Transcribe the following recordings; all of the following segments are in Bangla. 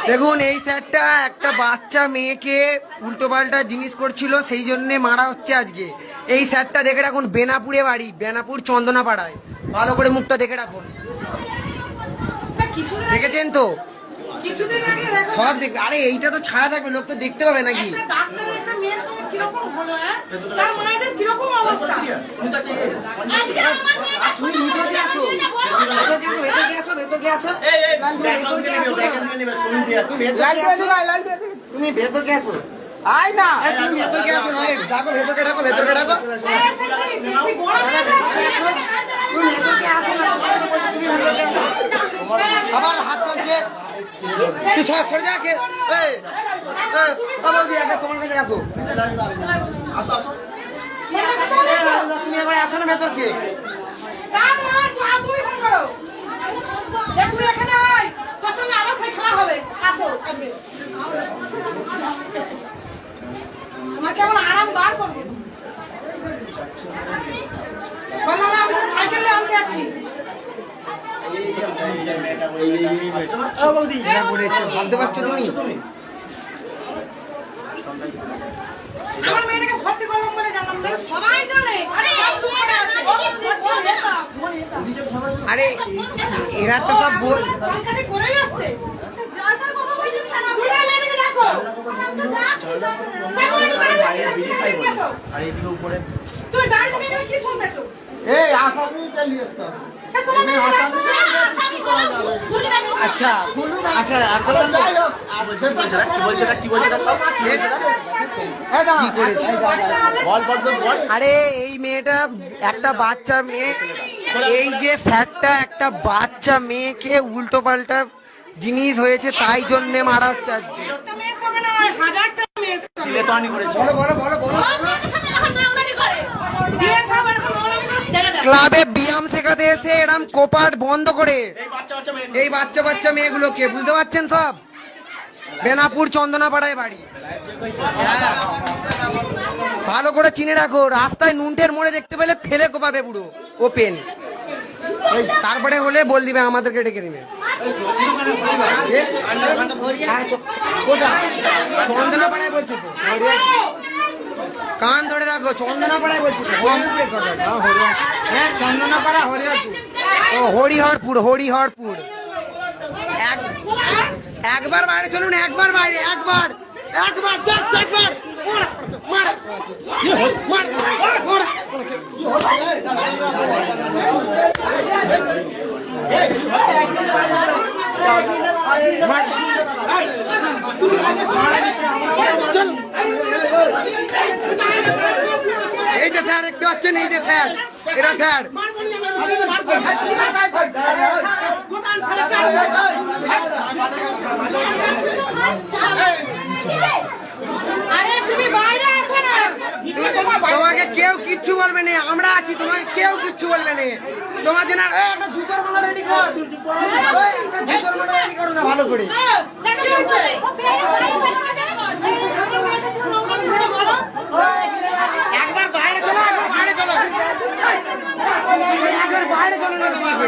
দেখুন এই স্যারটা একটা বাচ্চা মেয়েকে উল্টোপাল্টা জিনিস করছিল, সেই জন্যে মারা হচ্ছে আজকে। এই স্যারটা দেখে রাখুন, বেনাপুরে বাড়ি, বেনাপুর চন্দনাপাড়ায়। ভালো করে মুখটা দেখে রাখুন, দেখেছেন তো? সব দেখবে। আরে এইটা তো ছাড়া থাকবে, লোক তো দেখতে পাবে নাকি? তুমি ভিতরে আসো, তুমি ভেতরকে আসো। আয় না, তুমি ভেতরকে আসো, নয় ডাকো, ভেতরকে ডাকো, ভেতরকে ডাকো। তুমি ভেতরকে আসো না, আবার হাত তুলছে। তুই সরে যা কে। তোমার কাছে রাখো, তুমি একবার আসো না ভেতরকে। তোমার কেমন আরাম বার করবো সাইকেলে আমি যাচ্ছি। ভাবতে পারছো তুমি? আমার মেয়েটাকে ভর্তি করলাম বলে জানলাম, সবাই জানে। আরে এরা তো সব করেই আসছে। তুমি দাঁড়িয়ে কি শুনতেছো? আচ্ছা আচ্ছা, আরে এই মেয়েটা একটা বাচ্চা মেয়ে, এই যে স্যারটা একটা বাচ্চা মেয়েকে উল্টো পাল্টা জিনিস হয়েছে, তাই জন্যে মারা হচ্ছে আজকে। বলো বলো বলো বলো। ক্লাবে ব্যায়াম শেখাতে এসে এরম কোপাট বন্ধ করে এই বাচ্চা বাচ্চা মেয়েগুলোকে, বুঝতে পারছেন? সব বেনাপুর চন্দনাপাড়ায় বাড়ি। ভালো করে চিনে রাখো, রাস্তায় নুনটের মোড়ে দেখতে পেলে ফেলে কোপাবে পুরো ওপেন। তারপরে হলে বল দিবে, আমাদেরকে ডেকে নিবে। চন্দনাপাড়ায় বলছো তো, কান ধরে রাখো, চন্দনাপাড়ায় বলছো তো। হ্যাঁ চন্দনাপাড়া, হরিহরপুর। ও হরিহরপুর, হরিহরপুর। একবার বাইরে চলুন, একবার বাইরে, একবার একবার জাস্ট একবার। এই যে স্যার দেখতে পাচ্ছেন, এই যে স্যার, এটা স্যার। তোমাকে কেউ কিচ্ছু বলবে না, আমরা আছি, তোমাকে কেউ কিচ্ছু বলবে না। তোমার জন্য জুতোর মালা রেডি কর, জুতোর মালা রেডি করো না ভালো করে। একবার বাইরে চলো, একবার বাইরে চলো, একবার বাইরে চলো না তোমাকে।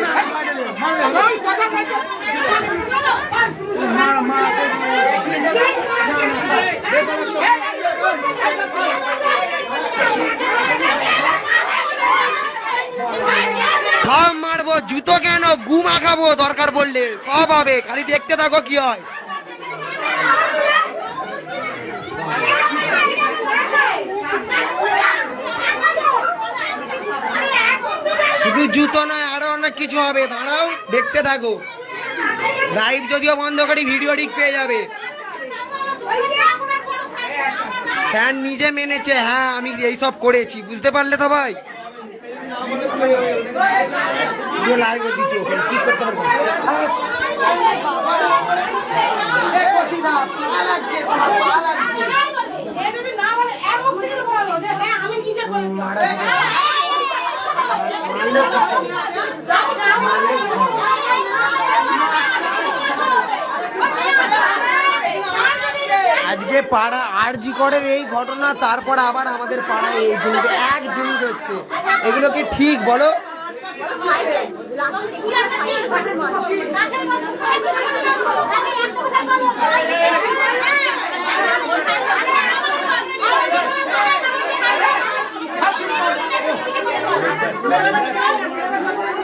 সব মারবো, জুতো কেন, গু মাখাবো দরকার পড়লে, সব হবে, খালি দেখতে থাকো কি হয়। শুধু জুতো নয়, আরো অনেক কিছু হবে, দাঁড়াও দেখতে থাকো। লাইভ যদিও বন্ধ করি, ভিডিও ঠিক পেয়ে যাবে। স্যার নিজে মেনেছে, হ্যাঁ আমি এইসব করেছি, বুঝতে পারলে তো ভাই? লাইভে দিচ্ছি, ওখানে ঠিক করতে পারবো। আজকে পাড়া আরজি করের এই ঘটনা, তারপর আবার আমাদের পাড়ায় এই জিনিস, এক জিনিস হচ্ছে, এগুলো কি ঠিক বলো? ছোটবেলা থেকে